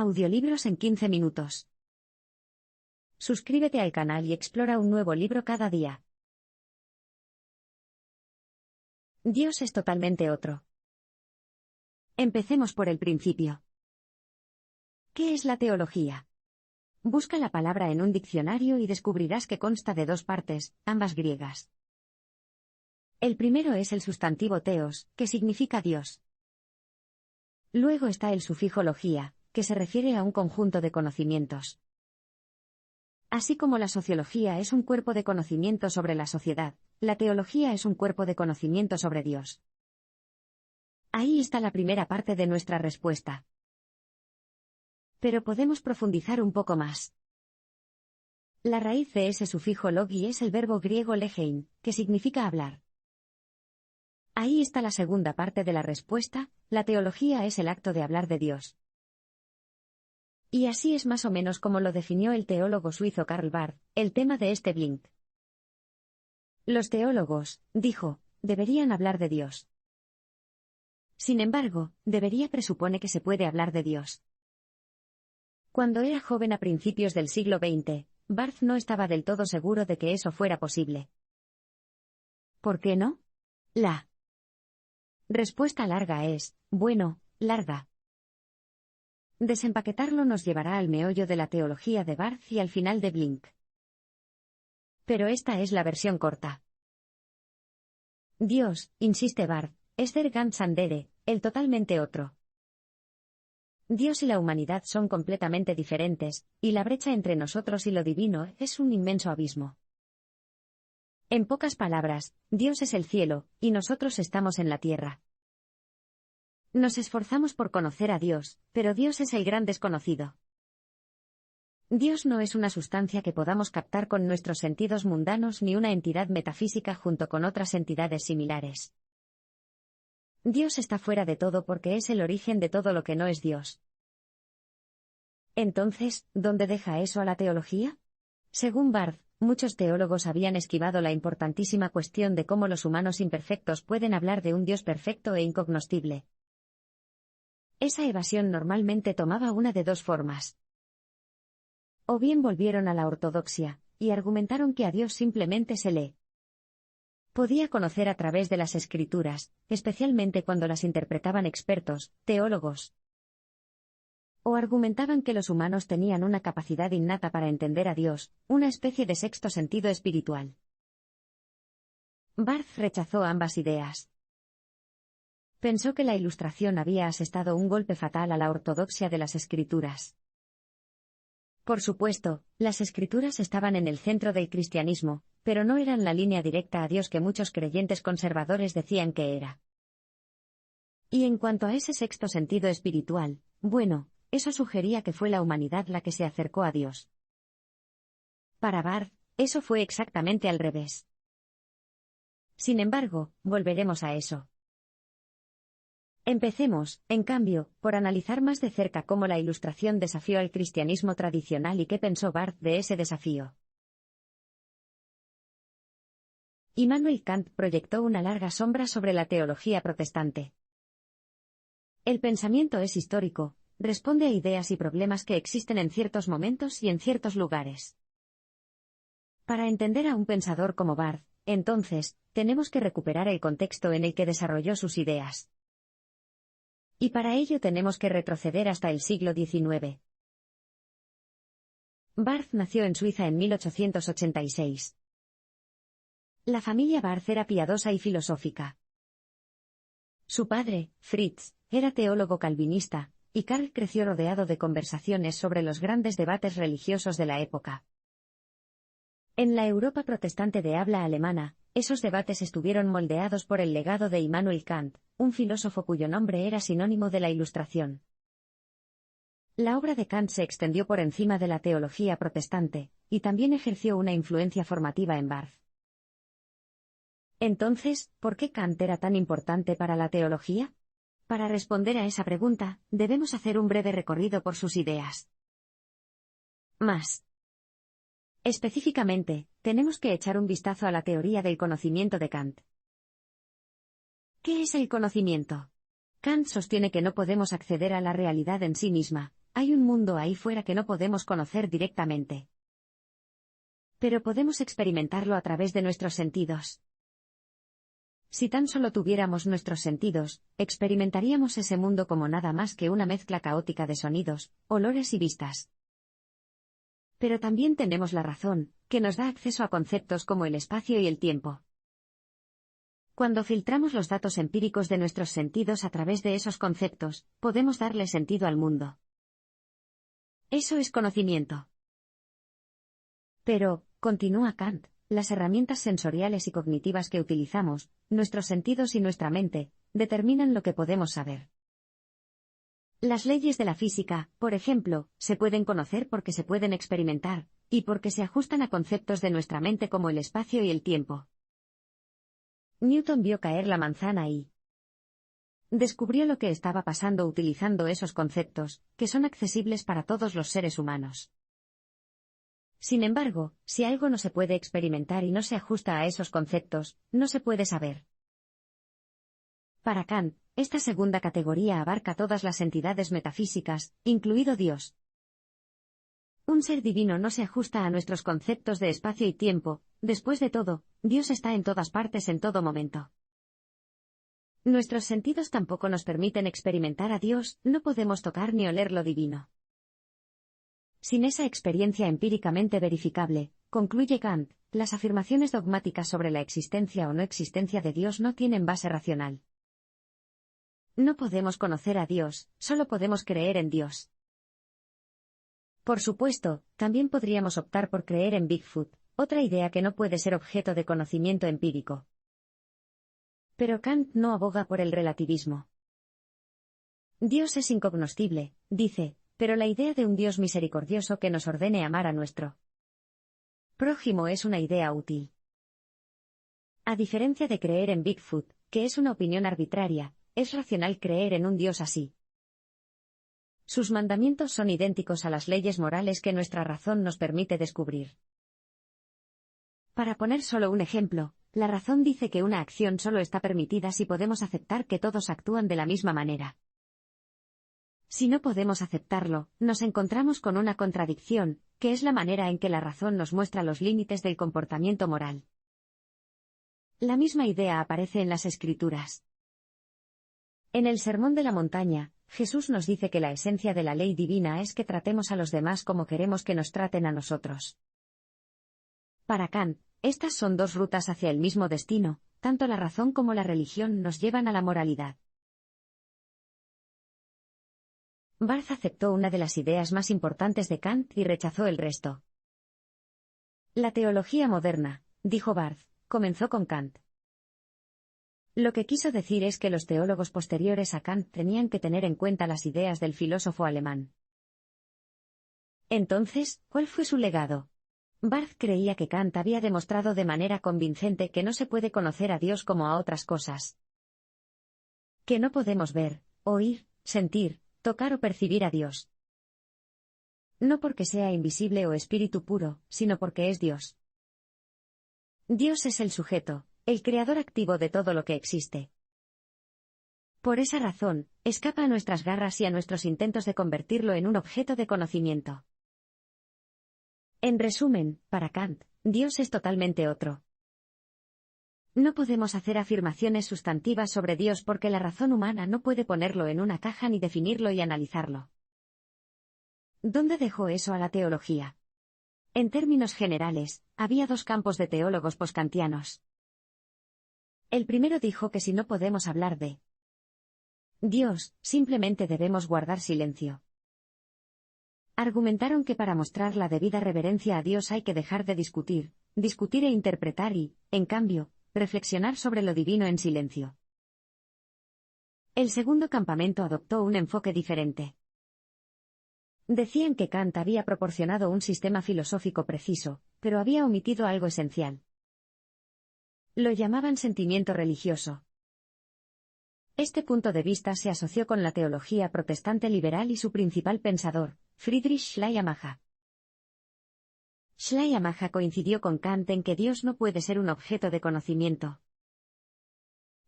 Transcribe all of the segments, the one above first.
Audiolibros en 15 minutos. Suscríbete al canal y explora un nuevo libro cada día. Dios es totalmente otro. Empecemos por el principio. ¿Qué es la teología? Busca la palabra en un diccionario y descubrirás que consta de dos partes, ambas griegas. El primero es el sustantivo theos, que significa Dios. Luego está el sufijo logía, que se refiere a un conjunto de conocimientos. Así como la sociología es un cuerpo de conocimiento sobre la sociedad, la teología es un cuerpo de conocimiento sobre Dios. Ahí está la primera parte de nuestra respuesta. Pero podemos profundizar un poco más. La raíz de ese sufijo logi es el verbo griego legein, que significa hablar. Ahí está la segunda parte de la respuesta, la teología es el acto de hablar de Dios. Y así es más o menos como lo definió el teólogo suizo Karl Barth, el tema de este blink. Los teólogos, dijo, deberían hablar de Dios. Sin embargo, debería presupone que se puede hablar de Dios. Cuando era joven a principios del siglo XX, Barth no estaba del todo seguro de que eso fuera posible. ¿Por qué no? La respuesta larga es, bueno, larga. Desempaquetarlo nos llevará al meollo de la teología de Barth y al final de Blink. Pero esta es la versión corta. Dios, insiste Barth, es der ganz andere, el totalmente otro. Dios y la humanidad son completamente diferentes, y la brecha entre nosotros y lo divino es un inmenso abismo. En pocas palabras, Dios es el cielo, y nosotros estamos en la tierra. Nos esforzamos por conocer a Dios, pero Dios es el gran desconocido. Dios no es una sustancia que podamos captar con nuestros sentidos mundanos ni una entidad metafísica junto con otras entidades similares. Dios está fuera de todo porque es el origen de todo lo que no es Dios. Entonces, ¿dónde deja eso a la teología? Según Barth, muchos teólogos habían esquivado la importantísima cuestión de cómo los humanos imperfectos pueden hablar de un Dios perfecto e incognoscible. Esa evasión normalmente tomaba una de dos formas. O bien volvieron a la ortodoxia, y argumentaron que a Dios simplemente se le podía conocer a través de las Escrituras, especialmente cuando las interpretaban expertos, teólogos. O argumentaban que los humanos tenían una capacidad innata para entender a Dios, una especie de sexto sentido espiritual. Barth rechazó ambas ideas. Pensó que la Ilustración había asestado un golpe fatal a la ortodoxia de las Escrituras. Por supuesto, las Escrituras estaban en el centro del cristianismo, pero no eran la línea directa a Dios que muchos creyentes conservadores decían que era. Y en cuanto a ese sexto sentido espiritual, bueno, eso sugería que fue la humanidad la que se acercó a Dios. Para Barth, eso fue exactamente al revés. Sin embargo, volveremos a eso. Empecemos, en cambio, por analizar más de cerca cómo la Ilustración desafió al cristianismo tradicional y qué pensó Barth de ese desafío. Immanuel Kant proyectó una larga sombra sobre la teología protestante. El pensamiento es histórico, responde a ideas y problemas que existen en ciertos momentos y en ciertos lugares. Para entender a un pensador como Barth, entonces, tenemos que recuperar el contexto en el que desarrolló sus ideas. Y para ello tenemos que retroceder hasta el siglo XIX. Barth nació en Suiza en 1886. La familia Barth era piadosa y filosófica. Su padre, Fritz, era teólogo calvinista, y Karl creció rodeado de conversaciones sobre los grandes debates religiosos de la época. En la Europa protestante de habla alemana, esos debates estuvieron moldeados por el legado de Immanuel Kant, un filósofo cuyo nombre era sinónimo de la Ilustración. La obra de Kant se extendió por encima de la teología protestante, y también ejerció una influencia formativa en Barth. Entonces, ¿por qué Kant era tan importante para la teología? Para responder a esa pregunta, debemos hacer un breve recorrido por sus ideas. Más específicamente, tenemos que echar un vistazo a la teoría del conocimiento de Kant. ¿Qué es el conocimiento? Kant sostiene que no podemos acceder a la realidad en sí misma, hay un mundo ahí fuera que no podemos conocer directamente. Pero podemos experimentarlo a través de nuestros sentidos. Si tan solo tuviéramos nuestros sentidos, experimentaríamos ese mundo como nada más que una mezcla caótica de sonidos, olores y vistas. Pero también tenemos la razón, que nos da acceso a conceptos como el espacio y el tiempo. Cuando filtramos los datos empíricos de nuestros sentidos a través de esos conceptos, podemos darle sentido al mundo. Eso es conocimiento. Pero, continúa Kant, las herramientas sensoriales y cognitivas que utilizamos, nuestros sentidos y nuestra mente, determinan lo que podemos saber. Las leyes de la física, por ejemplo, se pueden conocer porque se pueden experimentar, y porque se ajustan a conceptos de nuestra mente como el espacio y el tiempo. Newton vio caer la manzana y descubrió lo que estaba pasando utilizando esos conceptos, que son accesibles para todos los seres humanos. Sin embargo, si algo no se puede experimentar y no se ajusta a esos conceptos, no se puede saber. Para Kant, esta segunda categoría abarca todas las entidades metafísicas, incluido Dios. Un ser divino no se ajusta a nuestros conceptos de espacio y tiempo, después de todo, Dios está en todas partes en todo momento. Nuestros sentidos tampoco nos permiten experimentar a Dios, no podemos tocar ni oler lo divino. Sin esa experiencia empíricamente verificable, concluye Kant, las afirmaciones dogmáticas sobre la existencia o no existencia de Dios no tienen base racional. No podemos conocer a Dios, solo podemos creer en Dios. Por supuesto, también podríamos optar por creer en Bigfoot, otra idea que no puede ser objeto de conocimiento empírico. Pero Kant no aboga por el relativismo. Dios es incognoscible, dice, pero la idea de un Dios misericordioso que nos ordene amar a nuestro prójimo es una idea útil. A diferencia de creer en Bigfoot, que es una opinión arbitraria, es racional creer en un Dios así. Sus mandamientos son idénticos a las leyes morales que nuestra razón nos permite descubrir. Para poner solo un ejemplo, la razón dice que una acción solo está permitida si podemos aceptar que todos actúan de la misma manera. Si no podemos aceptarlo, nos encontramos con una contradicción, que es la manera en que la razón nos muestra los límites del comportamiento moral. La misma idea aparece en las Escrituras. En el Sermón de la Montaña, Jesús nos dice que la esencia de la ley divina es que tratemos a los demás como queremos que nos traten a nosotros. Para Kant, estas son dos rutas hacia el mismo destino, tanto la razón como la religión nos llevan a la moralidad. Barth aceptó una de las ideas más importantes de Kant y rechazó el resto. La teología moderna, dijo Barth, comenzó con Kant. Lo que quiso decir es que los teólogos posteriores a Kant tenían que tener en cuenta las ideas del filósofo alemán. Entonces, ¿cuál fue su legado? Barth creía que Kant había demostrado de manera convincente que no se puede conocer a Dios como a otras cosas. Que no podemos ver, oír, sentir, tocar o percibir a Dios. No porque sea invisible o espíritu puro, sino porque es Dios. Dios es el sujeto, el creador activo de todo lo que existe. Por esa razón, escapa a nuestras garras y a nuestros intentos de convertirlo en un objeto de conocimiento. En resumen, para Kant, Dios es totalmente otro. No podemos hacer afirmaciones sustantivas sobre Dios porque la razón humana no puede ponerlo en una caja ni definirlo y analizarlo. ¿Dónde dejó eso a la teología? En términos generales, había dos campos de teólogos poskantianos. El primero dijo que si no podemos hablar de Dios, simplemente debemos guardar silencio. Argumentaron que para mostrar la debida reverencia a Dios hay que dejar de discutir e interpretar y, en cambio, reflexionar sobre lo divino en silencio. El segundo campamento adoptó un enfoque diferente. Decían que Kant había proporcionado un sistema filosófico preciso, pero había omitido algo esencial. Lo llamaban sentimiento religioso. Este punto de vista se asoció con la teología protestante liberal y su principal pensador, Friedrich Schleiermacher. Schleiermacher coincidió con Kant en que Dios no puede ser un objeto de conocimiento.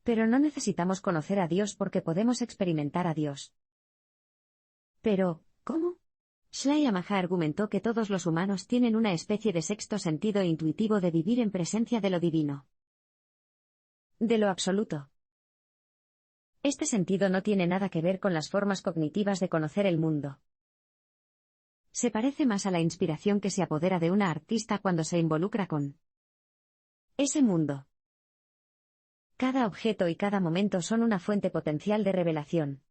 Pero no necesitamos conocer a Dios porque podemos experimentar a Dios. Pero, ¿Cómo? Schleiermacher argumentó que todos los humanos tienen una especie de sexto sentido intuitivo de vivir en presencia de lo divino. De lo absoluto. Este sentido no tiene nada que ver con las formas cognitivas de conocer el mundo. Se parece más a la inspiración que se apodera de una artista cuando se involucra con ese mundo. Cada objeto y cada momento son una fuente potencial de revelación.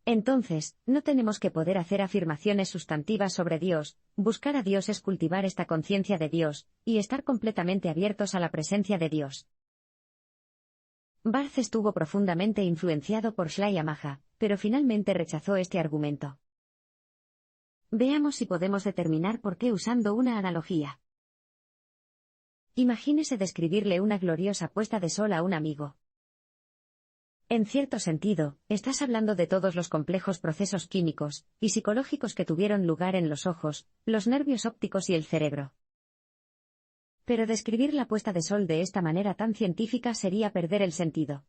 Entonces, no tenemos que poder hacer afirmaciones sustantivas sobre Dios, buscar a Dios es cultivar esta conciencia de Dios, y estar completamente abiertos a la presencia de Dios. Barth estuvo profundamente influenciado por Schleiermacher, pero finalmente rechazó este argumento. Veamos si podemos determinar por qué usando una analogía. Imagínese describirle una gloriosa puesta de sol a un amigo. En cierto sentido, estás hablando de todos los complejos procesos químicos y psicológicos que tuvieron lugar en los ojos, los nervios ópticos y el cerebro. Pero describir la puesta de sol de esta manera tan científica sería perder el sentido.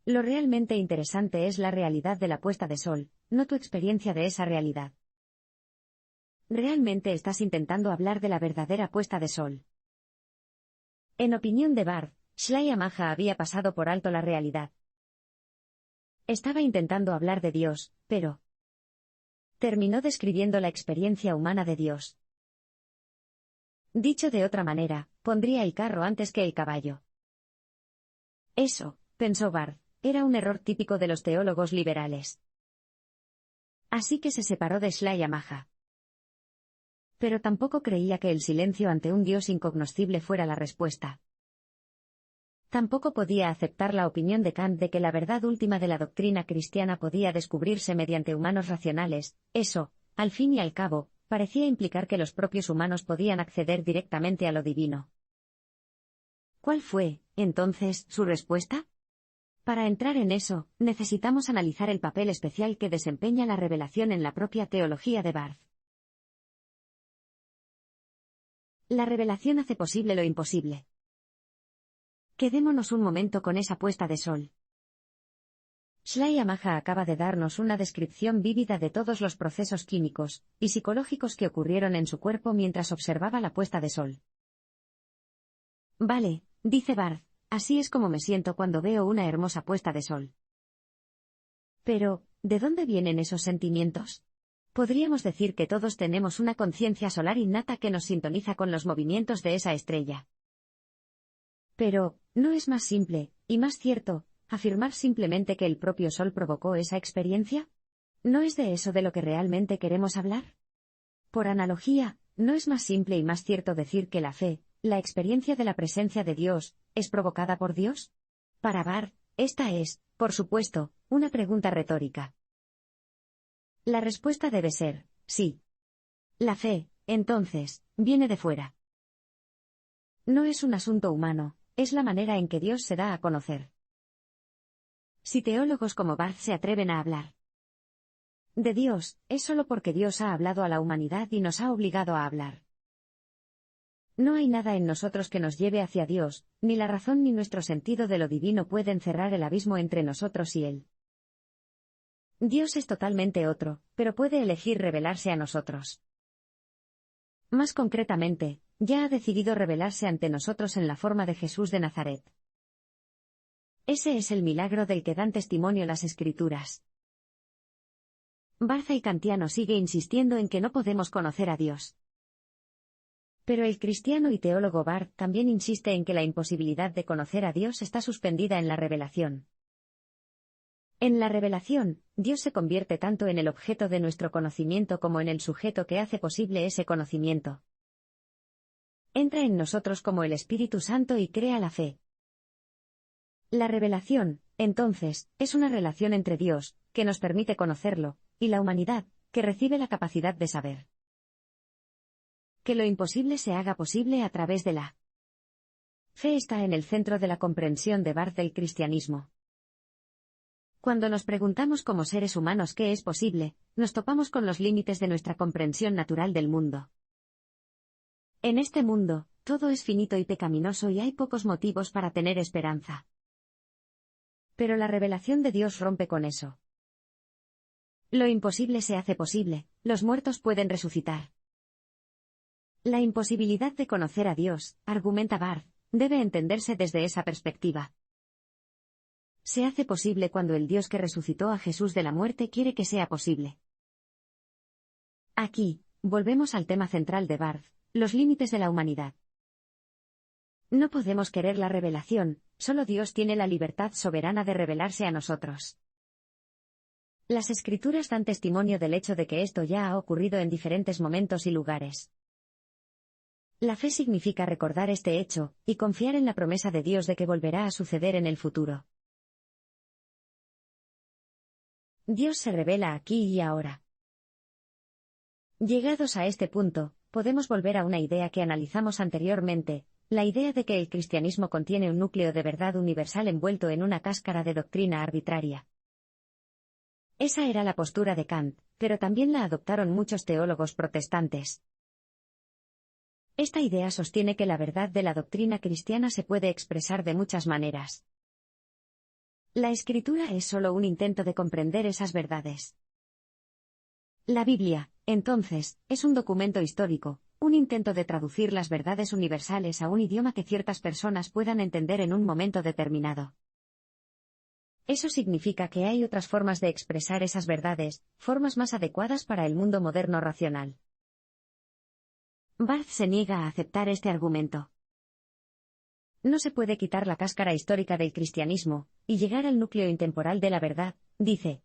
Lo realmente interesante es la realidad de la puesta de sol, no tu experiencia de esa realidad. Realmente estás intentando hablar de la verdadera puesta de sol. En opinión de Barth, Schleiermacher había pasado por alto la realidad. Estaba intentando hablar de Dios, pero terminó describiendo la experiencia humana de Dios. Dicho de otra manera, pondría el carro antes que el caballo. Eso, pensó Barth, era un error típico de los teólogos liberales. Así que se separó de Schleiermacher. Pero tampoco creía que el silencio ante un Dios incognoscible fuera la respuesta. Tampoco podía aceptar la opinión de Kant de que la verdad última de la doctrina cristiana podía descubrirse mediante humanos racionales. Eso, al fin y al cabo, parecía implicar que los propios humanos podían acceder directamente a lo divino. ¿Cuál fue, entonces, su respuesta? Para entrar en eso, necesitamos analizar el papel especial que desempeña la revelación en la propia teología de Barth. La revelación hace posible lo imposible. Quedémonos un momento con esa puesta de sol. Schleiermacher acaba de darnos una descripción vívida de todos los procesos químicos y psicológicos que ocurrieron en su cuerpo mientras observaba la puesta de sol. Vale, dice Barth, así es como me siento cuando veo una hermosa puesta de sol. Pero, ¿de dónde vienen esos sentimientos? Podríamos decir que todos tenemos una conciencia solar innata que nos sintoniza con los movimientos de esa estrella. Pero, ¿no es más simple, y más cierto, afirmar simplemente que el propio Sol provocó esa experiencia? ¿No es de eso de lo que realmente queremos hablar? Por analogía, ¿no es más simple y más cierto decir que la fe, la experiencia de la presencia de Dios, es provocada por Dios? Para Barth, esta es, por supuesto, una pregunta retórica. La respuesta debe ser, sí. La fe, entonces, viene de fuera. No es un asunto humano, es la manera en que Dios se da a conocer. Si teólogos como Barth se atreven a hablar de Dios, es solo porque Dios ha hablado a la humanidad y nos ha obligado a hablar. No hay nada en nosotros que nos lleve hacia Dios, ni la razón ni nuestro sentido de lo divino pueden cerrar el abismo entre nosotros y Él. Dios es totalmente otro, pero puede elegir revelarse a nosotros. Más concretamente, ya ha decidido revelarse ante nosotros en la forma de Jesús de Nazaret. Ese es el milagro del que dan testimonio las Escrituras. Barth el kantiano sigue insistiendo en que no podemos conocer a Dios. Pero el cristiano y teólogo Barth también insiste en que la imposibilidad de conocer a Dios está suspendida en la revelación. En la revelación, Dios se convierte tanto en el objeto de nuestro conocimiento como en el sujeto que hace posible ese conocimiento. Entra en nosotros como el Espíritu Santo y crea la fe. La revelación, entonces, es una relación entre Dios, que nos permite conocerlo, y la humanidad, que recibe la capacidad de saber. Que lo imposible se haga posible a través de la fe está en el centro de la comprensión de Barth del cristianismo. Cuando nos preguntamos como seres humanos qué es posible, nos topamos con los límites de nuestra comprensión natural del mundo. En este mundo, todo es finito y pecaminoso y hay pocos motivos para tener esperanza. Pero la revelación de Dios rompe con eso. Lo imposible se hace posible, los muertos pueden resucitar. La imposibilidad de conocer a Dios, argumenta Barth, debe entenderse desde esa perspectiva. Se hace posible cuando el Dios que resucitó a Jesús de la muerte quiere que sea posible. Aquí, volvemos al tema central de Barth, los límites de la humanidad. No podemos querer la revelación, solo Dios tiene la libertad soberana de revelarse a nosotros. Las Escrituras dan testimonio del hecho de que esto ya ha ocurrido en diferentes momentos y lugares. La fe significa recordar este hecho, y confiar en la promesa de Dios de que volverá a suceder en el futuro. Dios se revela aquí y ahora. Llegados a este punto, podemos volver a una idea que analizamos anteriormente, la idea de que el cristianismo contiene un núcleo de verdad universal envuelto en una cáscara de doctrina arbitraria. Esa era la postura de Kant, pero también la adoptaron muchos teólogos protestantes. Esta idea sostiene que la verdad de la doctrina cristiana se puede expresar de muchas maneras. La Escritura es solo un intento de comprender esas verdades. La Biblia, entonces, es un documento histórico, un intento de traducir las verdades universales a un idioma que ciertas personas puedan entender en un momento determinado. Eso significa que hay otras formas de expresar esas verdades, formas más adecuadas para el mundo moderno racional. Barth se niega a aceptar este argumento. No se puede quitar la cáscara histórica del cristianismo, y llegar al núcleo intemporal de la verdad, dice.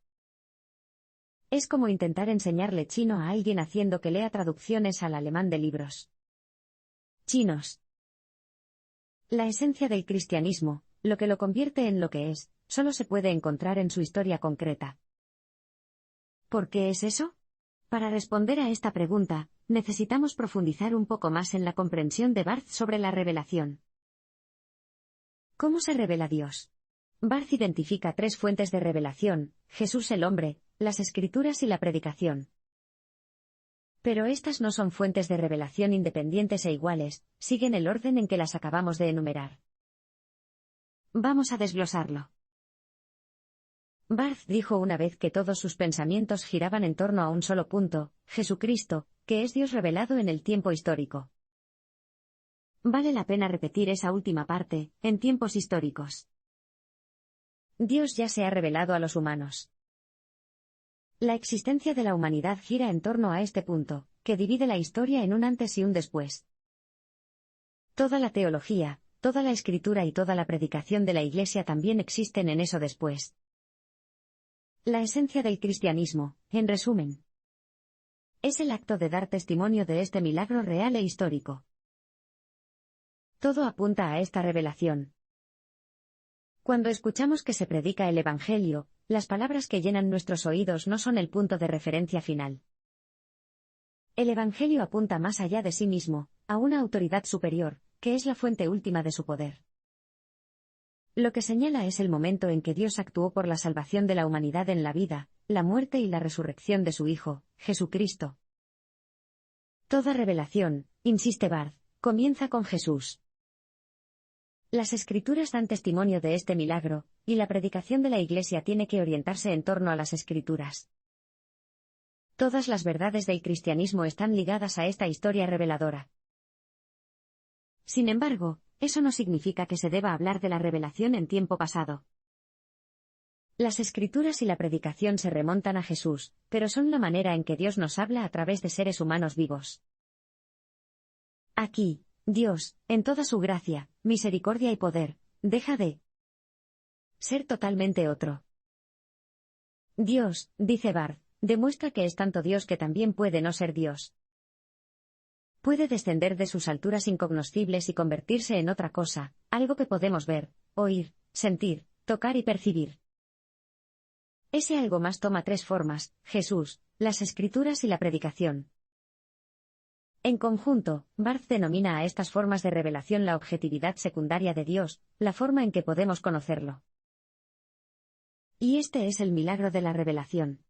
Es como intentar enseñarle chino a alguien haciendo que lea traducciones al alemán de libros chinos. La esencia del cristianismo, lo que lo convierte en lo que es, solo se puede encontrar en su historia concreta. ¿Por qué es eso? Para responder a esta pregunta, necesitamos profundizar un poco más en la comprensión de Barth sobre la revelación. ¿Cómo se revela Dios? Barth identifica tres fuentes de revelación: Jesús el hombre, las Escrituras y la predicación. Pero estas no son fuentes de revelación independientes e iguales, siguen el orden en que las acabamos de enumerar. Vamos a desglosarlo. Barth dijo una vez que todos sus pensamientos giraban en torno a un solo punto: Jesucristo, que es Dios revelado en el tiempo histórico. Vale la pena repetir esa última parte, en tiempos históricos. Dios ya se ha revelado a los humanos. La existencia de la humanidad gira en torno a este punto, que divide la historia en un antes y un después. Toda la teología, toda la escritura y toda la predicación de la Iglesia también existen en eso después. La esencia del cristianismo, en resumen, es el acto de dar testimonio de este milagro real e histórico. Todo apunta a esta revelación. Cuando escuchamos que se predica el Evangelio, las palabras que llenan nuestros oídos no son el punto de referencia final. El Evangelio apunta más allá de sí mismo, a una autoridad superior, que es la fuente última de su poder. Lo que señala es el momento en que Dios actuó por la salvación de la humanidad en la vida, la muerte y la resurrección de su Hijo, Jesucristo. Toda revelación, insiste Barth, comienza con Jesús. Las Escrituras dan testimonio de este milagro, y la predicación de la Iglesia tiene que orientarse en torno a las Escrituras. Todas las verdades del cristianismo están ligadas a esta historia reveladora. Sin embargo, eso no significa que se deba hablar de la revelación en tiempo pasado. Las Escrituras y la predicación se remontan a Jesús, pero son la manera en que Dios nos habla a través de seres humanos vivos. Aquí, Dios, en toda su gracia, misericordia y poder, deja de ser totalmente otro. Dios, dice Barth, demuestra que es tanto Dios que también puede no ser Dios. Puede descender de sus alturas incognoscibles y convertirse en otra cosa, algo que podemos ver, oír, sentir, tocar y percibir. Ese algo más toma tres formas: Jesús, las Escrituras y la predicación. En conjunto, Barth denomina a estas formas de revelación la objetividad secundaria de Dios, la forma en que podemos conocerlo. Y este es el milagro de la revelación.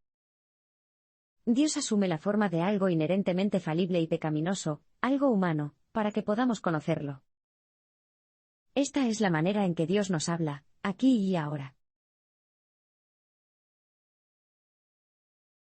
Dios asume la forma de algo inherentemente falible y pecaminoso, algo humano, para que podamos conocerlo. Esta es la manera en que Dios nos habla, aquí y ahora.